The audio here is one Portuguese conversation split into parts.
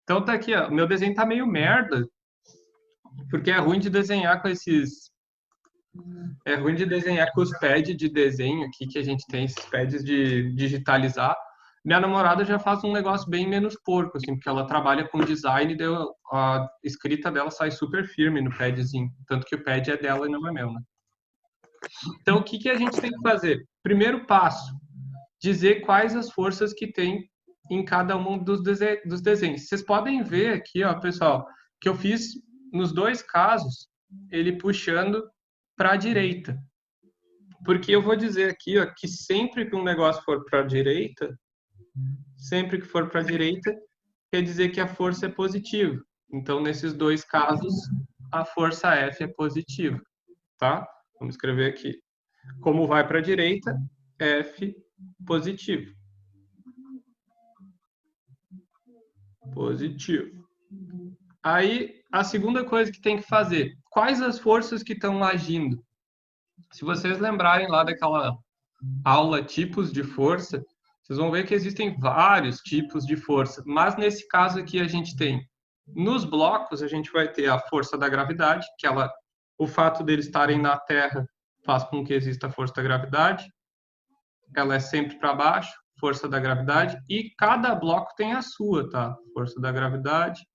Então tá aqui, ó. Meu desenho tá meio merda, porque é ruim de desenhar com esses. É ruim de desenhar com os pads de desenho aqui que a gente tem, esses pads de digitalizar. Minha namorada já faz um negócio bem menos porco, assim, porque ela trabalha com design e a escrita dela sai super firme no padzinho. Tanto que o pad é dela e não é meu, né? Então, o que que a gente tem que fazer? Primeiro passo, dizer quais as forças que tem em cada um dos desenhos. Vocês podem ver aqui, ó, pessoal, que eu fiz nos dois casos, ele puxando para a direita. Porque eu vou dizer aqui, ó, que sempre que um negócio for para a direita, sempre que for para a direita, quer dizer que a força é positiva. Então, nesses dois casos, a força F é positiva, tá? Vamos escrever aqui. Como vai para a direita, F positivo. Positivo. Aí, a segunda coisa que tem que fazer, quais as forças que estão agindo? Se vocês lembrarem lá daquela aula tipos de força, vocês vão ver que existem vários tipos de força, mas nesse caso aqui a gente tem, nos blocos a gente vai ter a força da gravidade, que ela, o fato deles estarem na Terra faz com que exista a força da gravidade, ela é sempre para baixo, força da gravidade, e cada bloco tem a sua, tá? Força da gravidade.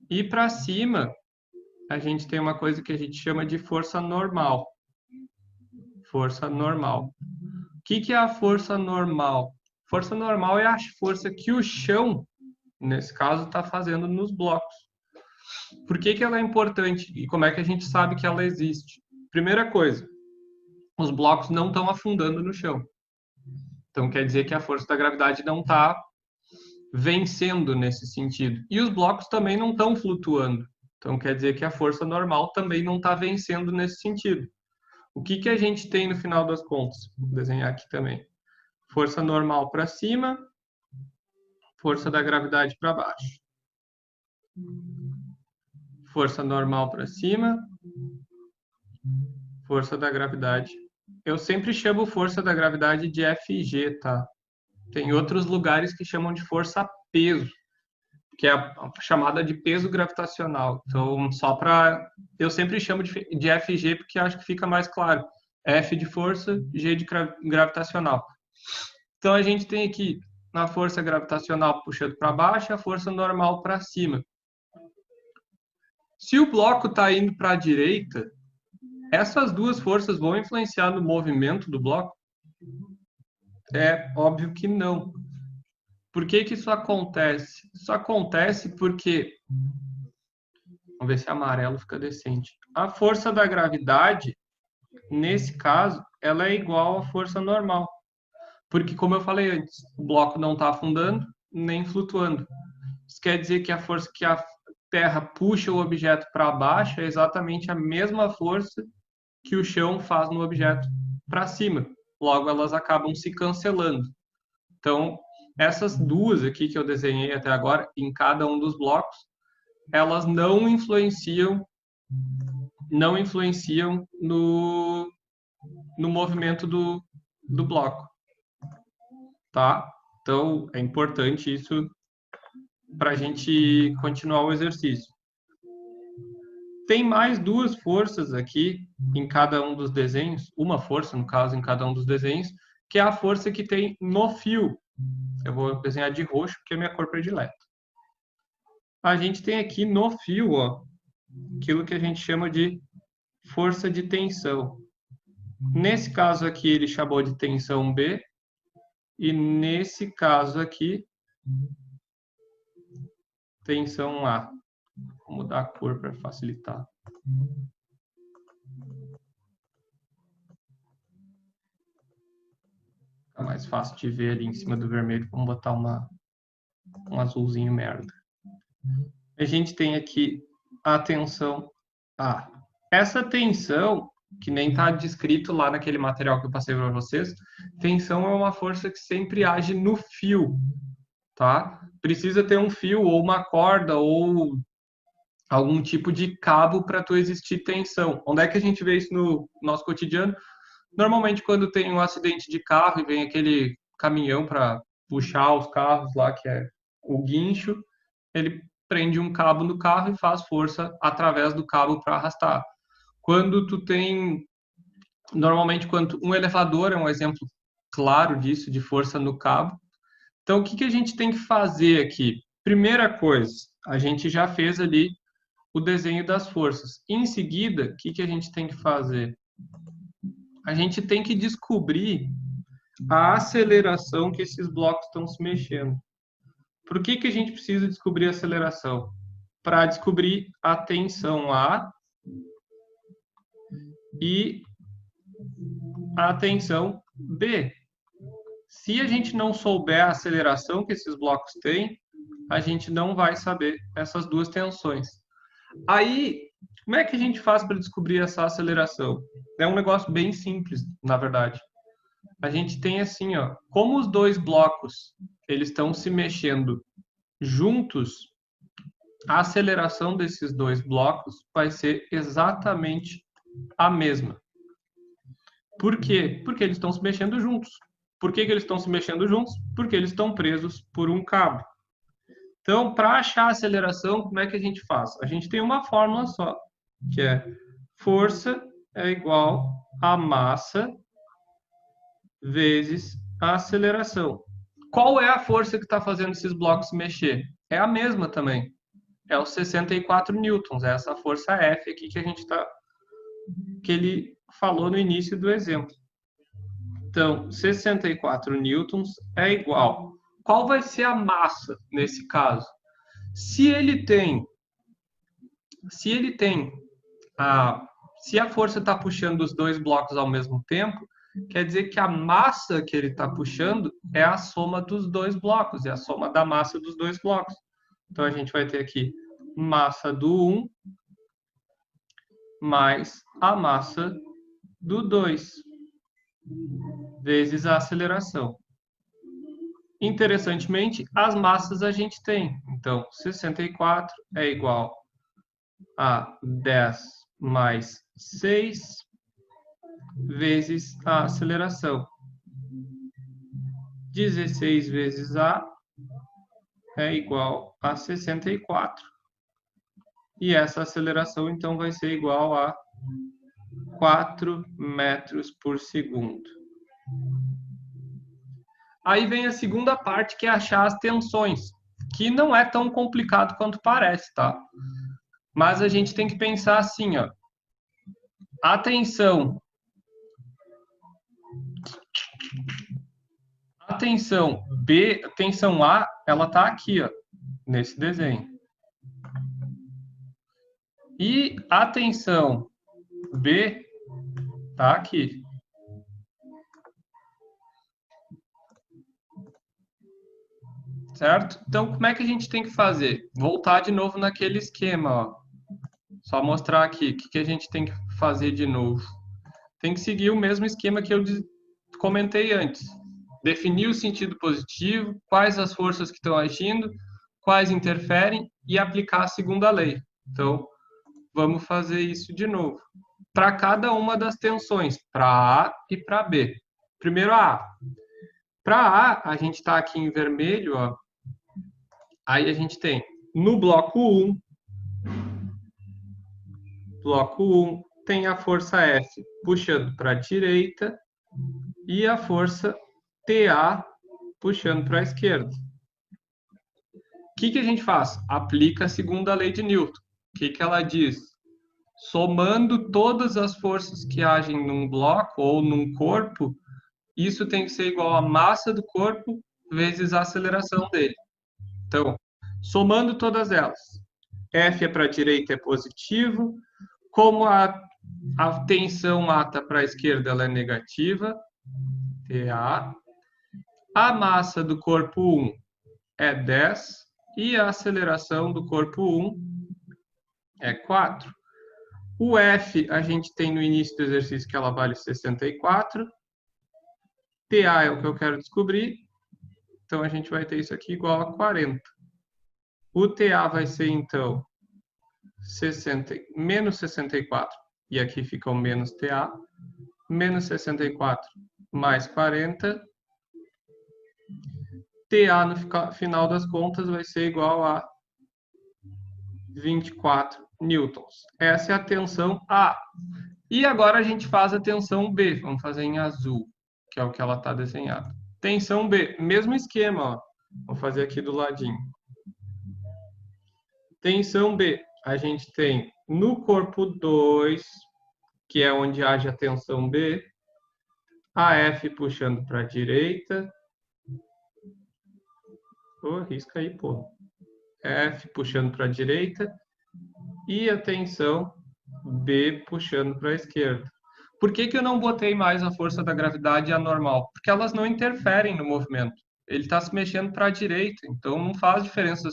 E para cima, a gente tem uma coisa que a gente chama de força normal. Força normal. O que é a força normal? Força normal é a força que o chão, nesse caso, está fazendo nos blocos. Por que ela é importante e como é que a gente sabe que ela existe? Primeira coisa, os blocos não estão afundando no chão. Então quer dizer que a força da gravidade não está vencendo nesse sentido. E os blocos também não estão flutuando. Então quer dizer que a força normal também não está vencendo nesse sentido. O que a gente tem no final das contas? Vou desenhar aqui também. Força normal para cima, força da gravidade para baixo. Força normal para cima, força da gravidade. Eu sempre chamo força da gravidade de FG, tá? Tem outros lugares que chamam de força-peso, que é a chamada de peso gravitacional. Então, só para... Eu sempre chamo de FG porque acho que fica mais claro. F de força, G de gravitacional. Então, a gente tem aqui na força gravitacional puxando para baixo, a força normal para cima. Se o bloco está indo para a direita, essas duas forças vão influenciar no movimento do bloco? É óbvio que não. Por que isso acontece? Isso acontece porque... Vamos ver se amarelo fica decente. A força da gravidade, nesse caso, ela é igual à força normal. Porque, como eu falei antes, o bloco não está afundando nem flutuando. Isso quer dizer que a força que a Terra puxa o objeto para baixo é exatamente a mesma força que o chão faz no objeto para cima. Logo, elas acabam se cancelando. Então, essas duas aqui que eu desenhei até agora, em cada um dos blocos, elas não influenciam no movimento do bloco, tá? Então, é importante isso para a gente continuar o exercício. Tem mais duas forças aqui em cada um dos desenhos, uma força, no caso, em cada um dos desenhos, que é a força que tem no fio. Eu vou desenhar de roxo, porque é a minha cor predileta. A gente tem aqui no fio, ó, aquilo que a gente chama de força de tensão. Nesse caso aqui, ele chamou de tensão B, e nesse caso aqui, tensão A. Vou mudar a cor para facilitar. Fica mais fácil de ver ali em cima do vermelho. Vamos botar um azulzinho merda. A gente tem aqui a tensão A. Essa tensão, que nem está descrito lá naquele material que eu passei para vocês, tensão é uma força que sempre age no fio, tá? Precisa ter um fio ou uma corda ou algum tipo de cabo para tu existir tensão. Onde é que a gente vê isso no nosso cotidiano? Normalmente quando tem um acidente de carro e vem aquele caminhão para puxar os carros lá, que é o guincho, ele prende um cabo no carro e faz força através do cabo para arrastar. Quando tu tem, normalmente, quando um elevador é um exemplo claro disso, de força no cabo. Então, o que a gente tem que fazer aqui? Primeira coisa, a gente já fez ali o desenho das forças. Em seguida, o que a gente tem que fazer? A gente tem que descobrir a aceleração que esses blocos estão se mexendo. Por que a gente precisa descobrir a aceleração? Para descobrir a tensão A e a tensão B. Se a gente não souber a aceleração que esses blocos têm, a gente não vai saber essas duas tensões. Aí, como é que a gente faz para descobrir essa aceleração? É um negócio bem simples, na verdade. A gente tem assim, ó, como os dois blocos eles estão se mexendo juntos, a aceleração desses dois blocos vai ser exatamente a mesma. Por quê? Porque eles estão se mexendo juntos. Por que eles estão se mexendo juntos? Porque eles estão presos por um cabo. Então, para achar a aceleração, como é que a gente faz? A gente tem uma fórmula só, que é força é igual a massa vezes a aceleração. Qual é a força que está fazendo esses blocos mexer? É a mesma também. É os 64 newtons, é essa força F aqui que a gente está, que ele falou no início do exemplo. Então, 64 newtons é igual. Qual vai ser a massa nesse caso? Se ele tem se a força está puxando os dois blocos ao mesmo tempo, quer dizer que a massa que ele está puxando é a soma dos dois blocos, é a soma da massa dos dois blocos. Então a gente vai ter aqui massa do 1 mais a massa do 2 vezes a aceleração. Interessantemente, as massas a gente tem. Então, 64 é igual a 10 mais 6 vezes a aceleração. 16 vezes A é igual a 64. E essa aceleração, então, vai ser igual a 4 metros por segundo. Aí vem a segunda parte, que é achar as tensões, que não é tão complicado quanto parece, tá? Mas a gente tem que pensar assim, ó. A tensão B, a tensão A, ela tá aqui, ó, nesse desenho. E a tensão B tá aqui. Certo? Então, como é que a gente tem que fazer? Voltar de novo naquele esquema, ó. Só mostrar aqui o que a gente tem que fazer de novo. Tem que seguir o mesmo esquema que eu comentei antes. Definir o sentido positivo, quais as forças que estão agindo, quais interferem e aplicar a segunda lei. Então, vamos fazer isso de novo. Para cada uma das tensões, para A e para B. Primeiro a A. Para A, a gente está aqui em vermelho, ó. Aí a gente tem no bloco 1 tem a força F puxando para a direita e a força TA puxando para a esquerda. O que a gente faz? Aplica a segunda lei de Newton. O que ela diz? Somando todas as forças que agem num bloco ou num corpo, isso tem que ser igual à massa do corpo vezes a aceleração dele. Então, somando todas elas, F é para a direita é positivo, como a tensão A está para a esquerda, ela é negativa, TA. A massa do corpo 1 é 10 e a aceleração do corpo 1 é 4. O F a gente tem no início do exercício que ela vale 64. TA é o que eu quero descobrir. Então a gente vai ter isso aqui igual a 40. O TA vai ser então menos 64. E aqui fica o menos TA. Menos 64 mais 40. TA no final das contas vai ser igual a 24 newtons. Essa é a tensão A. E agora a gente faz a tensão B. Vamos fazer em azul, que é o que ela está desenhada. Tensão B, mesmo esquema, ó. Vou fazer aqui do ladinho. Tensão B, a gente tem no corpo 2, que é onde haja a tensão B, a F puxando para a direita. Risca aí, pô. F puxando para a direita e a tensão B puxando para a esquerda. Por que eu não botei mais a força da gravidade anormal? Porque elas não interferem no movimento. Ele está se mexendo para a direita, então não faz diferença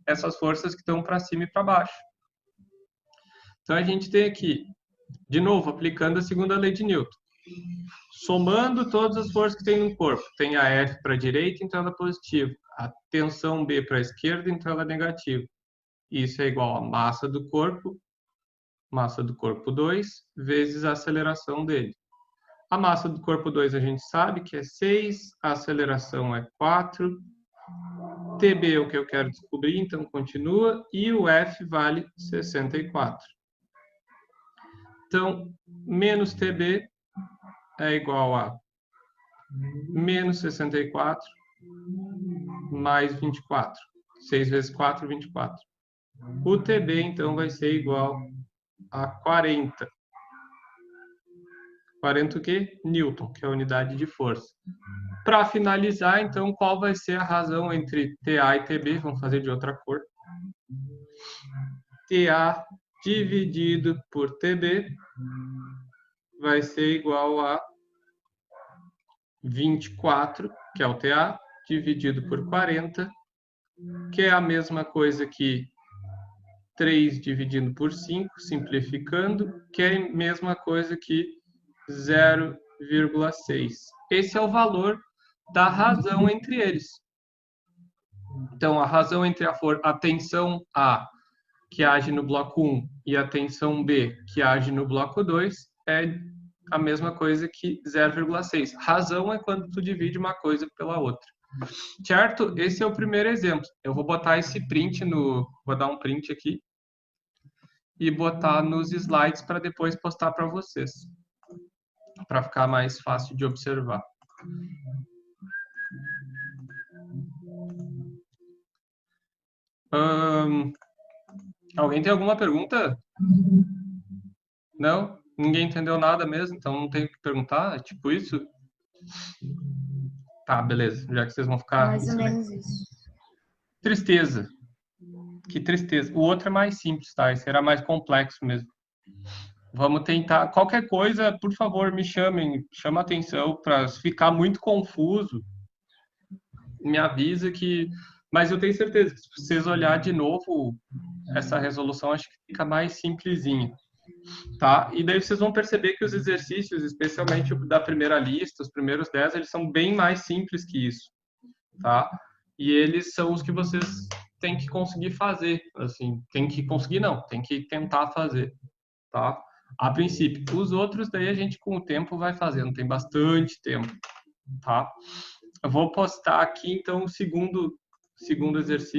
essas forças que estão para cima e para baixo. Então a gente tem aqui, de novo, aplicando a segunda lei de Newton. Somando todas as forças que tem no corpo. Tem a F para a direita, então ela é positiva. A tensão B para a esquerda, então ela é negativa. Isso é igual a massa do corpo 2, vezes a aceleração dele. A massa do corpo 2 a gente sabe que é 6, a aceleração é 4, TB é o que eu quero descobrir, então continua, e o F vale 64. Então, menos TB é igual a menos 64 mais 24. 6 vezes 4, 24. O TB, então, vai ser igual a 40. 40 o quê? Newton, que é a unidade de força. Para finalizar, então, qual vai ser a razão entre TA e TB? Vamos fazer de outra cor. TA dividido por TB vai ser igual a 24, que é o TA, dividido por 40, que é a mesma coisa que 3 dividido por 5, simplificando, que é a mesma coisa que 0,6. Esse é o valor da razão entre eles. Então, a razão entre a tensão A, que age no bloco 1, e a tensão B, que age no bloco 2, é a mesma coisa que 0,6. Razão é quando tu divide uma coisa pela outra. Certo? Esse é o primeiro exemplo. Eu vou botar esse print vou dar um print aqui e botar nos slides para depois postar para vocês, para ficar mais fácil de observar. Alguém tem alguma pergunta? Não? Ninguém entendeu nada mesmo, então não tem o que perguntar? É tipo isso? Tá, beleza. Já que vocês vão ficar... Mais ou menos isso. Tristeza. Que tristeza. O outro é mais simples, tá? Esse era mais complexo mesmo. Vamos tentar. Qualquer coisa, por favor, me chamem. Chama atenção para ficar muito confuso. Me avisa que... Mas eu tenho certeza que se vocês olhar de novo essa resolução, acho que fica mais simplesinha. Tá? E daí vocês vão perceber que os exercícios, especialmente o da primeira lista, os primeiros 10, eles são bem mais simples que isso. Tá? E eles são os que vocês têm que conseguir fazer. Assim, tem que conseguir não, tem que tentar fazer. Tá? A princípio. Os outros daí a gente com o tempo vai fazendo, tem bastante tempo. Tá? Eu vou postar aqui então o segundo exercício.